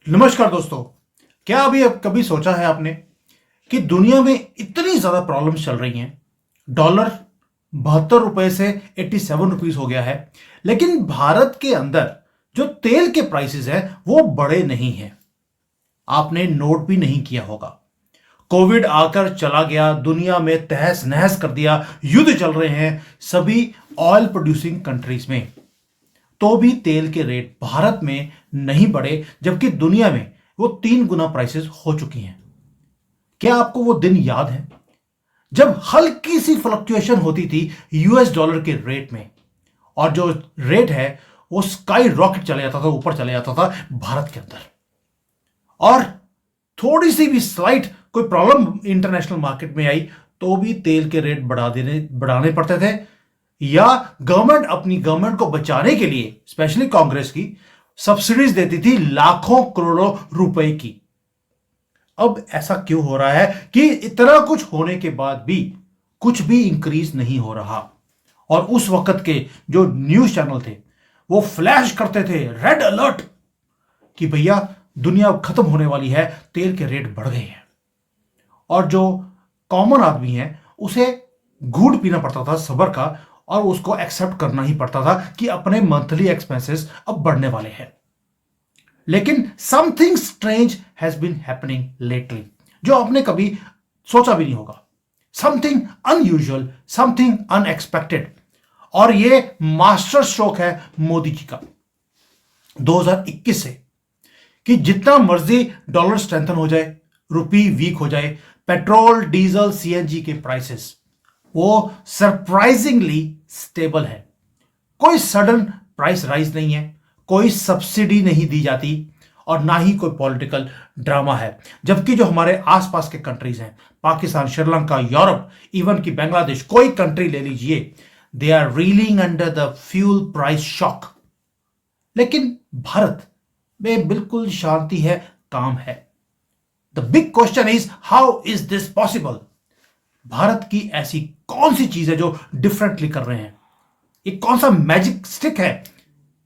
नमस्कार दोस्तों। क्या अभी अब कभी सोचा है आपने कि दुनिया में इतनी ज्यादा प्रॉब्लम्स चल रही हैं। डॉलर 72 रुपए से 87 रुपीज हो गया है, लेकिन भारत के अंदर जो तेल के प्राइसेस हैं वो बढ़े नहीं हैं। आपने नोट भी नहीं किया होगा। कोविड आकर चला गया, दुनिया में तहस नहस कर दिया, युद्ध चल रहे हैं सभी ऑयल प्रोड्यूसिंग कंट्रीज में, तो भी तेल के रेट भारत में नहीं बढ़े, जबकि दुनिया में वो 3 गुना प्राइसेस हो चुकी हैं। क्या आपको वो दिन याद है जब हल्की सी फ्लक्चुएशन होती थी यूएस डॉलर के रेट में, और जो रेट है वो स्काई रॉकेट चले जाता था, ऊपर चले जाता था भारत के अंदर। और थोड़ी सी भी स्लाइट कोई प्रॉब्लम इंटरनेशनल मार्केट में आई तो भी तेल के रेट बढ़ाने पड़ते थे, या गवर्नमेंट को बचाने के लिए स्पेशली कांग्रेस की सब्सिडीज देती थी लाखों करोड़ों रुपए की। अब ऐसा क्यों हो रहा है कि इतना कुछ होने के बाद भी कुछ भी इंक्रीज नहीं हो रहा? और उस वक्त के जो न्यूज चैनल थे वो फ्लैश करते थे रेड अलर्ट कि भैया दुनिया खत्म होने वाली है, तेल के रेट बढ़ गए हैं। और जो कॉमन आदमी है उसे घूट पीना पड़ता था सबर का, और उसको एक्सेप्ट करना ही पड़ता था कि अपने मंथली एक्सपेंसेस अब बढ़ने वाले हैं। लेकिन something strange has been happening lately, जो आपने कभी सोचा भी नहीं होगा। Something unusual, something unexpected. और ये मास्टर स्ट्रोक है मोदी जी का 2021 से, कि जितना मर्जी डॉलर स्ट्रेंथन हो जाए, रुपी वीक हो जाए, पेट्रोल डीजल सीएनजी के प्राइसेस वो सरप्राइजिंगली स्टेबल है। कोई सडन प्राइस राइज नहीं है, कोई सब्सिडी नहीं दी जाती, और ना ही कोई पॉलिटिकल ड्रामा है। जबकि जो हमारे आसपास के कंट्रीज हैं, पाकिस्तान, श्रीलंका, यूरोप, इवन की बांग्लादेश, कोई कंट्री ले लीजिए, they are reeling under the fuel price shock. लेकिन भारत में बिल्कुल शांति है, काम है। The big question is how is this possible? Bharat की ऐसी कौन सी चीज है जो डिफरेंटली कर रहे हैं? ये कौन सा मैजिक स्टिक है?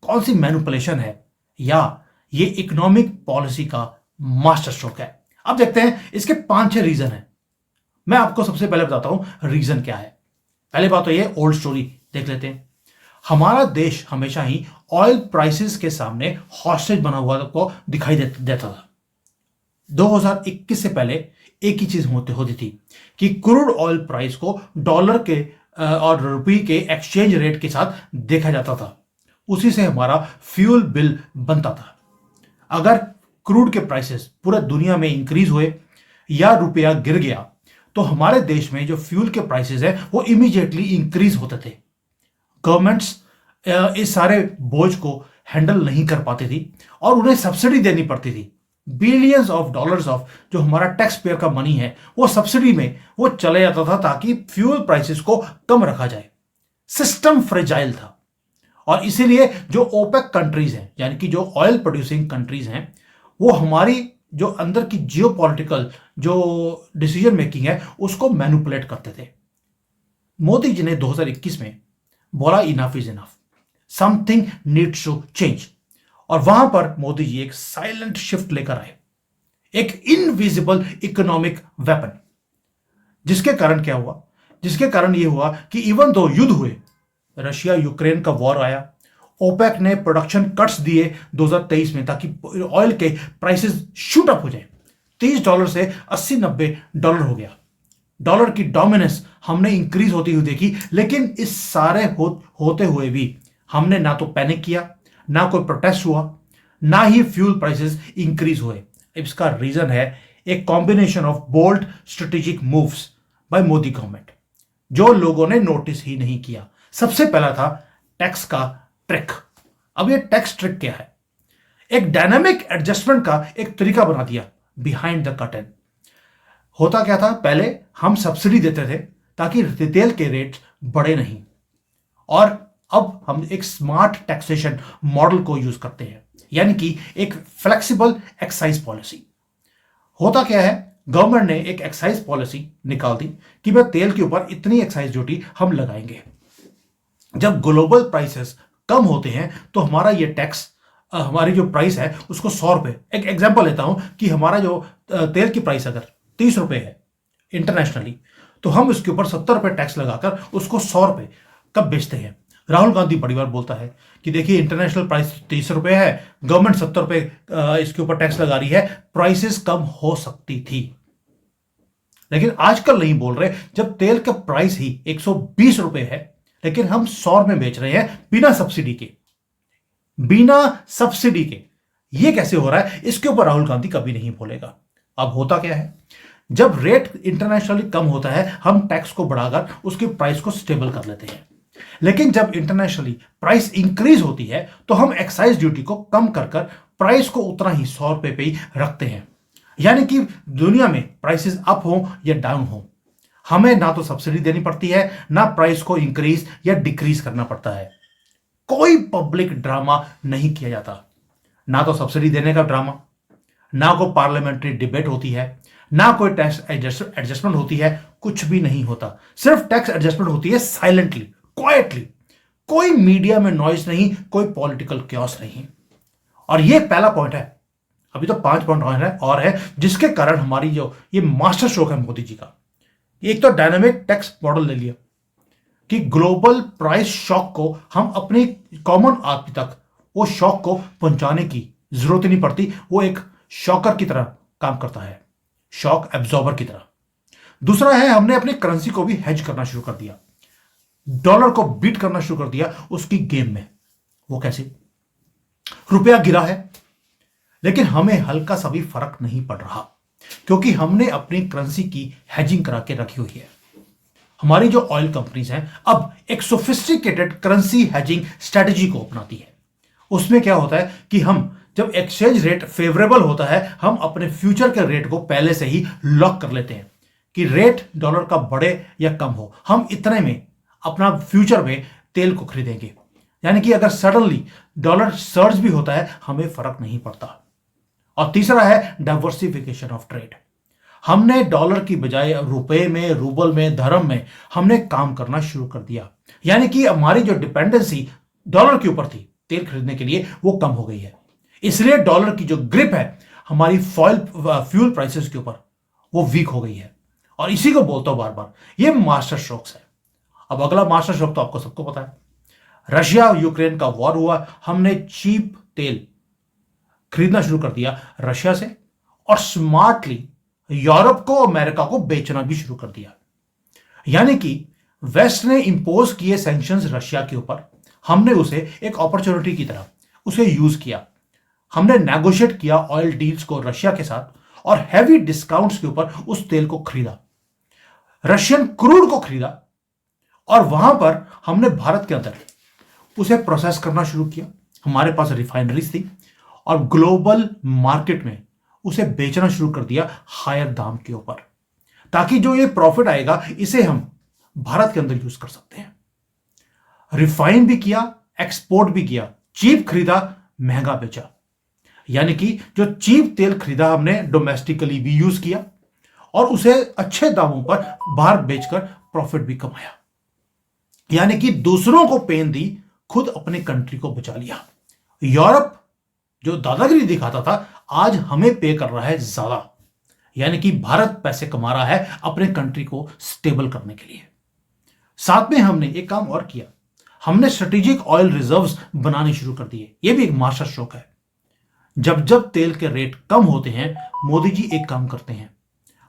कौन सी मैनिपुलेशन है? या ये इकोनॉमिक पॉलिसी का मास्टर स्ट्रोक है? अब देखते हैं इसके 5-6 रीजन है। मैं आपको सबसे पहले बताता हूं रीजन क्या है। पहले बात तो ये ओल्ड स्टोरी देख लेते हैं। हमारा देश हमेशा ही ऑयल प्राइसेस के सामने हॉस्टेज बना हुआ को दिखाई देता था। 2021 से पहले एक ही चीज होती थी कि क्रूड ऑयल प्राइस को डॉलर के और रुपये के एक्सचेंज रेट के साथ देखा जाता था। उसी से हमारा फ्यूल बिल बनता था। अगर क्रूड के प्राइसेस पूरे दुनिया में इंक्रीज हुए या रुपया गिर गया तो हमारे देश में जो फ्यूल के प्राइसेस है वो इमीडिएटली इंक्रीज होते थे। गवर्नमेंट्स इस सारे बोझ को हैंडल नहीं कर पाती थी और उन्हें सब्सिडी देनी पड़ती थी। बिलियंस ऑफ डॉलर्स ऑफ जो हमारा टैक्स पेयर का मनी है वो सब्सिडी में वो चले जाता था ताकि फ्यूल प्राइसेस को कम रखा जाए। सिस्टम फ्रेजाइल था, और इसीलिए जो ओपेक कंट्रीज हैं, यानी कि जो ऑयल प्रोड्यूसिंग कंट्रीज हैं, वो हमारी जो अंदर की जियोपॉलिटिकल जो डिसीजन मेकिंग है उसको मैनिपुलेट करते थे। मोदी जी ने 2021 में बोला enough is enough, something needs to change. और वहां पर मोदी जी एक साइलेंट शिफ्ट लेकर आए, एक इनविजिबल इकोनॉमिक वेपन। जिसके कारण क्या हुआ? जिसके कारण यह हुआ कि इवन दो युद्ध हुए, रशिया यूक्रेन का वॉर आया, ओपेक ने प्रोडक्शन कट्स दिए 2023 में ताकि ऑयल के प्राइसेस शूट अप हो जाए। $30 से $80-90 हो गया। डॉलर की डोमिनेंस हमने इंक्रीज होती हुई देखी। लेकिन इस सारे होते हुए भी हमने ना तो पैनिक किया, ना कोई प्रोटेस्ट हुआ, ना ही फ्यूल प्राइसेस इंक्रीज हुए। इसका रीजन है एक combination of bold strategic moves by Modi government, जो लोगों ने नोटिस ही नहीं किया। सबसे पहला था टैक्स का ट्रिक। अब ये टैक्स ट्रिक क्या है? एक डायनामिक एडजस्टमेंट का एक तरीका बना दिया बिहाइंड द कर्टन। होता क्या था? पहले हम सब्सिडी देते थे ताकि तेल के रेट बढ़े नहीं, और अब हम एक स्मार्ट टैक्सेशन मॉडल को यूज करते हैं, यानी कि एक फ्लेक्सिबल एक्साइज पॉलिसी। होता क्या है? गवर्नमेंट ने एक एक्साइज पॉलिसी निकाल दी कि भाई तेल के ऊपर इतनी एक्साइज ड्यूटी हम लगाएंगे। जब ग्लोबल प्राइसेस कम होते हैं तो हमारा ये टैक्स हमारी जो प्राइस है उसको 100 रुपए, एक एग्जांपल लेता हूं कि हमारा जो तेल की प्राइस अगर 30 रुपए है इंटरनेशनली, तो हम उसके ऊपर 70 रुपए टैक्स लगाकर उसको 100 रुपए कब बेचते हैं। राहुल गांधी बड़ी बार बोलता है कि देखिए इंटरनेशनल प्राइस 30 रुपए है, गवर्नमेंट 70 रुपए इसके ऊपर टैक्स लगा रही है, प्राइसेस कम हो सकती थी। लेकिन आजकल नहीं बोल रहे, जब तेल का प्राइस ही 120 रुपए है लेकिन हम 100 रुपए बेच रहे हैं बिना सब्सिडी के, बिना सब्सिडी के। ये कैसे हो रहा है, इसके ऊपर राहुल गांधी कभी नहीं बोलेगा। अब होता क्या है, जब रेट इंटरनेशनली कम होता है हम टैक्स को बढ़ाकर उसकी प्राइस को स्टेबल कर लेते हैं, लेकिन जब इंटरनेशनली प्राइस इंक्रीज होती है तो हम एक्साइज ड्यूटी को कम कर कर प्राइस को उतना ही 100 रुपए पे ही रखते हैं। यानी कि दुनिया में प्राइसेस अप हो या डाउन हो, हमें ना तो सब्सिडी देनी पड़ती है, ना प्राइस को इंक्रीज या डिक्रीज करना पड़ता है। कोई पब्लिक ड्रामा नहीं किया जाता, ना तो सब्सिडी देने का ड्रामा, ना कोई पार्लियामेंट्री डिबेट होती है, ना कोई टैक्स एडजस्टमेंट होती है, कुछ भी नहीं होता। सिर्फ टैक्स एडजस्टमेंट होती है साइलेंटली, क्वाइटली, कोई मीडिया में नॉइज नहीं, कोई पॉलिटिकल क्योस नहीं। और ये पहला पॉइंट है, अभी तो 5 पॉइंट और है जिसके कारण हमारी जो ये मास्टर स्ट्रोक है मोदी जी का। एक तो डायनामिक टैक्स मॉडल ले लिया कि ग्लोबल प्राइस शॉक को हम अपने कॉमन आदमी तक वो शॉक को पहुंचाने की जरूरत ही नहीं पड़ती, वो एक शॉकर की तरह काम करता है, शॉक एब्जॉर्बर की तरह। दूसरा है, हमने अपनी करेंसी को भी हेज करना शुरू कर दिया, डॉलर को बीट करना शुरू कर दिया उसकी गेम में। वो कैसे, रुपया गिरा है लेकिन हमें हल्का सा भी फर्क नहीं पड़ रहा, क्योंकि हमने अपनी करेंसी की हेजिंग करा के रखी हुई है। हमारी जो ऑयल कंपनीज हैं अब एक सोफिस्टिकेटेड करेंसी हेजिंग स्ट्रेटजी को अपनाती है। उसमें क्या होता है कि हम जब एक्सचेंज रेट फेवरेबल होता है हम अपने फ्यूचर के रेट को पहले से ही लॉक कर लेते हैं कि रेट डॉलर का बढ़े या कम हो, हम इतने में अपना फ्यूचर में तेल को खरीदेंगे। यानी कि अगर सडनली डॉलर सर्ज भी होता है हमें फर्क नहीं पड़ता। और तीसरा है डाइवर्सिफिकेशन ऑफ ट्रेड। हमने डॉलर की बजाय रुपए में, रूबल में, धर्म में हमने काम करना शुरू कर दिया। यानी कि हमारी जो डिपेंडेंसी डॉलर के ऊपर थी तेल खरीदने के लिए वो कम हो गई है। इसलिए डॉलर की जो ग्रिप है हमारी फ्यूल प्राइसेस के ऊपर वो वीक हो गई है। और इसी को बोलता हूं बार बार, ये मास्टर स्ट्रोक्स है। अब अगला मास्टर स्ट्रोक तो आपको सबको पता है, रशिया यूक्रेन का वॉर हुआ, हमने चीप तेल खरीदना शुरू कर दिया रशिया से और स्मार्टली यूरोप को, अमेरिका को बेचना भी शुरू कर दिया। यानी कि वेस्ट ने इंपोज किए सैंक्शंस रशिया के ऊपर, हमने उसे एक अपॉर्चुनिटी की तरह उसे यूज किया। हमने नेगोशिएट किया ऑयल डील्स को रशिया के साथ और हैवी डिस्काउंट्स के ऊपर उस तेल को खरीदा, रशियन क्रूड को खरीदा और वहां पर हमने भारत के अंदर उसे प्रोसेस करना शुरू किया। हमारे पास रिफाइनरीज थी और ग्लोबल मार्केट में उसे बेचना शुरू कर दिया हायर दाम के ऊपर, ताकि जो ये प्रॉफिट आएगा इसे हम भारत के अंदर यूज कर सकते हैं। रिफाइन भी किया, एक्सपोर्ट भी किया, चीप खरीदा, महंगा बेचा। यानी कि जो चीप तेल खरीदा हमने डोमेस्टिकली भी यूज किया और उसे अच्छे दामों पर बाहर बेचकर प्रॉफिट भी कमाया। यानी कि दूसरों को पेन दी, खुद अपने कंट्री को बचा लिया। यूरोप जो दादागिरी दिखाता था आज हमें पे कर रहा है ज्यादा। यानी कि भारत पैसे कमा रहा है अपने कंट्री को स्टेबल करने के लिए। साथ में हमने एक काम और किया, हमने स्ट्रेटेजिक ऑयल रिजर्व्स बनाने शुरू कर दिए। यह भी एक मास्टर स्ट्रोक है। जब जब तेल के रेट कम होते हैं मोदी जी एक काम करते हैं,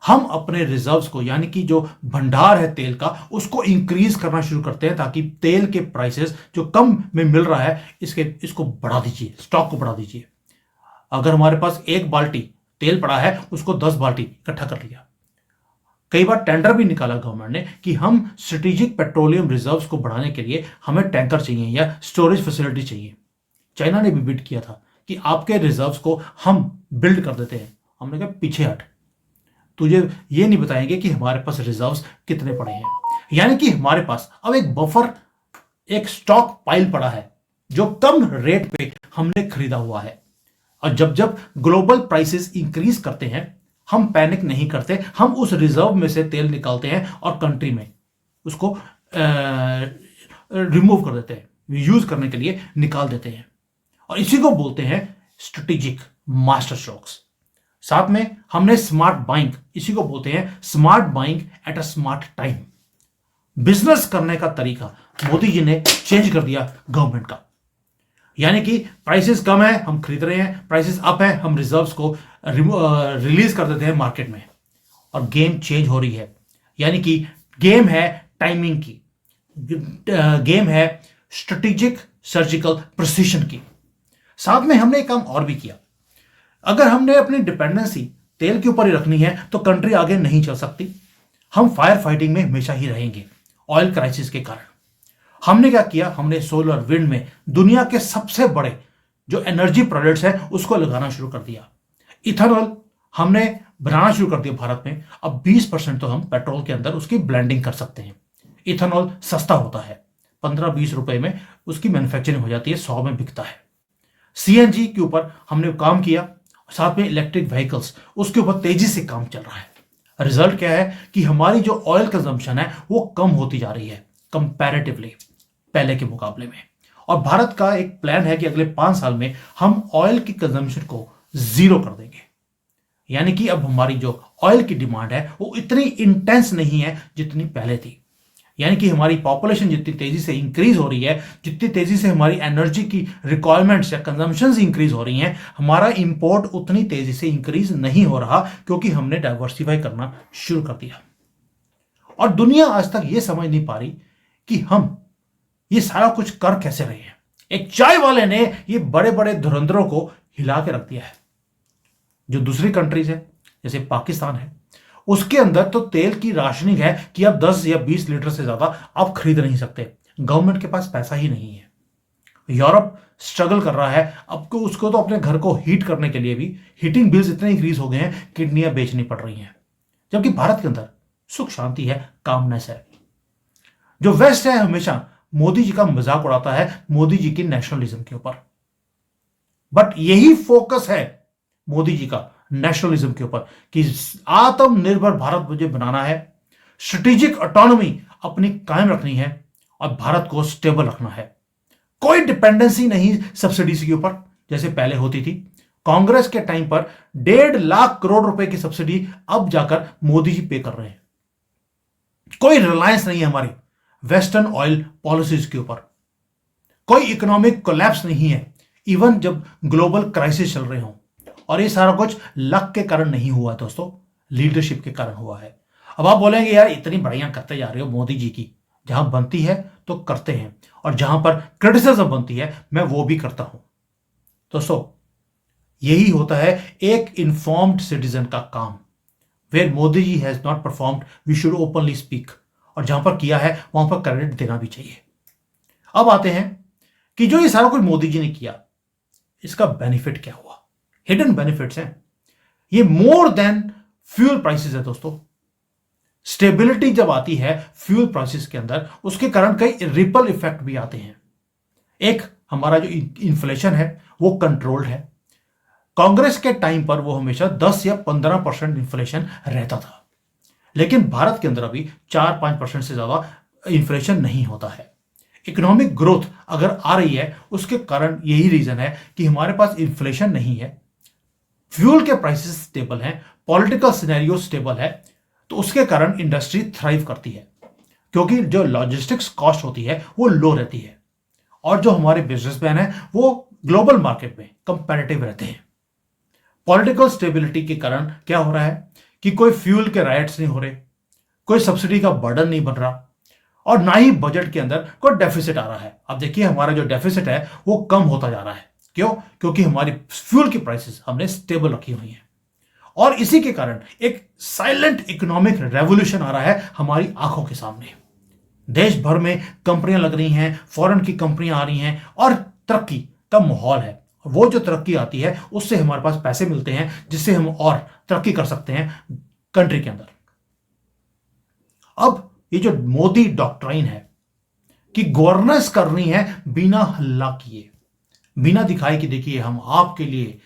हम अपने रिजर्व्स को, यानी कि जो भंडार है तेल का, उसको इंक्रीज करना शुरू करते हैं ताकि तेल के प्राइसेस जो कम में मिल रहा है इसको बढ़ा दीजिए, स्टॉक को बढ़ा दीजिए। अगर हमारे पास 1 बाल्टी तेल पड़ा है उसको 10 बाल्टी इकट्ठा कर लिया। कई बार टेंडर भी निकाला गवर्नमेंट ने कि हम स्ट्रेटेजिक पेट्रोलियम रिजर्व्स को बढ़ाने के लिए हमें टैंकर चाहिए या स्टोरेज फैसिलिटी चाहिए। चाइना ने भी बिड किया था कि आपके रिजर्व्स को हम बिल्ड कर देते हैं। हमने कहा पीछे हट, तुझे ये नहीं बताएंगे कि हमारे पास रिजर्व्स कितने पड़े हैं। यानी कि हमारे पास अब एक बफर, एक स्टॉक पाइल पड़ा है जो कम रेट पे हमने खरीदा हुआ है। और जब जब ग्लोबल प्राइसेस इंक्रीज करते हैं हम पैनिक नहीं करते, हम उस रिजर्व में से तेल निकालते हैं और कंट्री में उसको रिमूव कर देते हैं, यूज करने के लिए निकाल देते हैं। और इसी को बोलते हैं स्ट्रेटेजिक मास्टर स्ट्रोक्स। साथ में हमने स्मार्ट बाइंग, इसी को बोलते हैं smart buying at a smart time. Business करने का तरीका मोदी जी ने चेंज कर दिया गवर्नमेंट का, यानी कि प्राइसेस कम है हम खरीद रहे हैं, प्राइसेस अप है हम रिजर्व्स को रिलीज कर देते हैं मार्केट में, और गेम चेंज हो रही है। यानी कि गेम है टाइमिंग की, गेम है स्ट्रेटेजिक सर्जिकल प्रिसिशन की। साथ में हमने एक काम और भी किया, अगर हमने अपनी डिपेंडेंसी तेल के ऊपर ही रखनी है तो कंट्री आगे नहीं चल सकती, हम फायर फाइटिंग में हमेशा ही रहेंगे ऑयल क्राइसिस के कारण। हमने क्या किया, हमने सोलर विंड में दुनिया के सबसे बड़े जो एनर्जी प्रोडक्ट्स है उसको लगाना शुरू कर दिया। इथेनॉल हमने बनाना शुरू कर दिया भारत में। अब 20% तो हम पेट्रोल के अंदर उसकी ब्लेंडिंग कर सकते हैं। इथेनॉल सस्ता होता है, 15-20 रुपए में उसकी मैन्युफैक्चरिंग हो जाती है, 100 में बिकता है। सीएनजी के ऊपर हमने काम किया, साथ में इलेक्ट्रिक व्हीकल्स, उसके ऊपर तेजी से काम चल रहा है। रिजल्ट क्या है कि हमारी जो ऑयल कंजम्पशन है वो कम होती जा रही है कंपैरेटिवली पहले के मुकाबले में। और भारत का एक प्लान है कि अगले 5 साल में हम ऑयल की कंजम्पशन को 0 कर देंगे। यानी कि अब हमारी जो ऑयल की डिमांड है वो इतनी इंटेंस नहीं है जितनी पहले थी। यानी कि हमारी पॉपुलेशन जितनी तेजी से इंक्रीज हो रही है, जितनी तेजी से हमारी एनर्जी की रिक्वायरमेंट्स या कंजम्पशंस इंक्रीज हो रही हैं, हमारा इंपोर्ट उतनी तेजी से इंक्रीज नहीं हो रहा, क्योंकि हमने डाइवर्सिफाई करना शुरू कर दिया। और दुनिया आज तक ये समझ नहीं पा रही कि हम ये सारा कुछ कर कैसे रहे हैं। एक चाय वाले ने ये बड़े बड़े धुरंधरों को हिला के रख दिया है। जो दूसरी कंट्रीज है जैसे पाकिस्तान है, उसके अंदर तो तेल की राशनिंग है कि आप 10 या 20 लीटर से ज्यादा आप खरीद नहीं सकते, गवर्नमेंट के पास पैसा ही नहीं है। यूरोप स्ट्रगल कर रहा है, अब को उसको तो अपने घर को हीट करने के लिए भी हीटिंग बिल्स इतने इंक्रीज हो गए हैं, किडनियां बेचनी पड़ रही हैं। जबकि भारत के अंदर सुख शांति है, कामनेस है। जो वेस्ट है हमेशा मोदी जी का मजाक उड़ाता है मोदी जी की नेशनलिज्म के ऊपर, बट यही फोकस है मोदी जी का नेशनलिज्म के ऊपर कि आत्मनिर्भर भारत मुझे बनाना है, स्ट्रेटेजिक ऑटोनॉमी अपनी कायम रखनी है और भारत को स्टेबल रखना है। कोई डिपेंडेंसी नहीं सब्सिडीज के ऊपर जैसे पहले होती थी। कांग्रेस के टाइम पर 1.5 लाख करोड़ रुपए की सब्सिडी अब जाकर मोदी जी पे कर रहे हैं। कोई रिलायंस नहीं है हमारी वेस्टर्न ऑयल पॉलिसीज के ऊपर, कोई इकोनॉमिक कोलैप्स नहीं है इवन जब ग्लोबल क्राइसिस चल रहे हों। और ये सारा कुछ लक के कारण नहीं हुआ दोस्तों, लीडरशिप के कारण हुआ है। अब आप बोलेंगे यार इतनी बढ़िया करते जा रहे हो मोदी जी की, जहां बनती है तो करते हैं और जहां पर क्रिटिसिज्म बनती है मैं वो भी करता हूं। दोस्तों यही होता है एक इन्फॉर्म्ड सिटीजन का काम। Where Modi ji has not performed we should openly speak, और जहां पर किया है वहां पर क्रेडिट देना भी चाहिए। अब आते हैं कि जो ये सारा कुछ मोदी जी ने किया, इसका बेनिफिट क्या हुआ। हिडन बेनिफिट्स हैं, ये मोर देन फ्यूल प्राइसेस है दोस्तों। स्टेबिलिटी जब आती है फ्यूल प्राइसेस के अंदर, उसके कारण कई रिपल इफेक्ट भी आते हैं। एक हमारा जो इन्फ्लेशन है वो कंट्रोल्ड है। कांग्रेस के टाइम पर वो हमेशा 10 या 15% इन्फ्लेशन रहता था, लेकिन भारत के अंदर अभी 4-5% से ज्यादा इन्फ्लेशन नहीं होता है। इकोनॉमिक ग्रोथ अगर आ रही है उसके कारण यही रीजन है कि हमारे पास इन्फ्लेशन नहीं है, फ्यूल के प्राइसेस स्टेबल हैं, पॉलिटिकल सिनेरियो स्टेबल है, तो उसके कारण इंडस्ट्री थ्राइव करती है, क्योंकि जो लॉजिस्टिक्स कॉस्ट होती है वो लो रहती है, और जो हमारे बिजनेसमैन है वो ग्लोबल मार्केट में कंपैरेटिव रहते हैं। पॉलिटिकल स्टेबिलिटी के कारण क्या हो रहा है कि कोई फ्यूल के राइट्स नहीं हो रहे, कोई सब्सिडी का बर्डन नहीं बन रहा, और ना ही बजट के अंदर कोई डेफिसिट आ रहा है। अब देखिए हमारा जो डेफिसिट है वो कम होता जा रहा है। क्यों? क्योंकि हमारी फ्यूल की प्राइसेस हमने स्टेबल रखी हुई हैं, और इसी के कारण एक साइलेंट इकोनॉमिक रेवोल्यूशन आ रहा है हमारी आंखों के सामने। देश भर में कंपनियां लग रही हैं, फॉरेन की कंपनियां आ रही हैं, और तरक्की का माहौल है। वो जो तरक्की आती है उससे हमारे पास पैसे मिलते हैं, जिससे हम और तरक्की कर सकते हैं कंट्री के अंदर। अब ये जो मोदी डॉक्ट्राइन है कि गवर्नेंस करनी है बिना हल्ला किए, बिना दिखाए कि देखिए हम आपके लिए,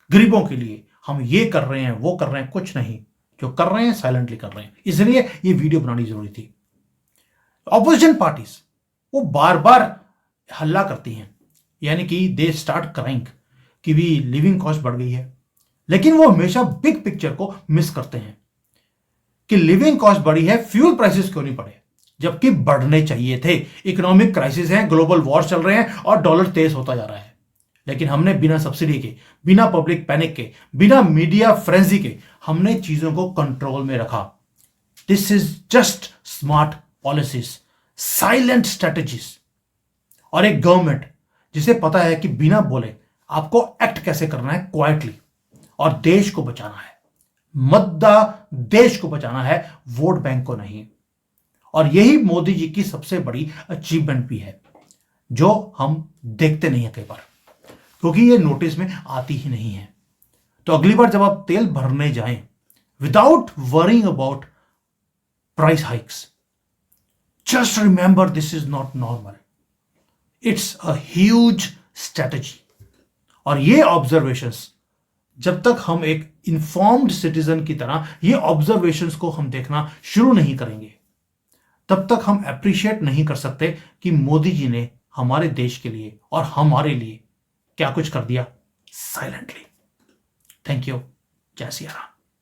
गरीबों के लिए हम ये कर रहे हैं वो कर रहे हैं, कुछ नहीं, जो कर रहे हैं साइलेंटली कर रहे हैं। इसलिए ये वीडियो बनानी जरूरी थी। ऑपोजिशन पार्टीज वो बार बार हल्ला करती हैं यानी कि दे स्टार्ट क्राइंग कि भी लिविंग कॉस्ट बढ़ गई है। लेकिन वो हमेशा बिग पिक्चर को मिस करते हैं कि लिविंग कॉस्ट बढ़ी है, फ्यूल प्राइसेस क्यों नहीं बढ़े, जबकि बढ़ने चाहिए थे। इकोनॉमिक क्राइसिस है, ग्लोबल वॉर चल रहे हैं और डॉलर तेज होता जा रहा है। लेकिन हमने बिना सब्सिडी के, बिना पब्लिक पैनिक के, बिना मीडिया फ्रेंजी के हमने चीजों को कंट्रोल में रखा। This is just smart policies, silent strategies और एक गवर्नमेंट जिसे पता है कि बिना बोले आपको एक्ट कैसे करना है क्वाइटली, और देश को बचाना है। मुद्दा देश को बचाना है, वोट बैंक को नहीं। और यही मोदी जी की सबसे बड़ी अचीवमेंट भी है, जो हम देखते नहीं है कई बार, क्योंकि ये नोटिस में आती ही नहीं है। तो अगली बार जब आप तेल भरने जाएं, without worrying about price hikes, just remember this is not normal, it's a huge strategy. और ये ऑब्जर्वेशंस, जब तक हम एक इंफॉर्म्ड सिटीजन की तरह ये ऑब्जर्वेशंस को हम देखना शुरू नहीं करेंगे, तब तक हम अप्रिशिएट नहीं कर सकते कि मोदी जी ने हमारे देश के लिए और हमारे लिए क्या कुछ कर दिया साइलेंटली। Thank you. जय सिया राम।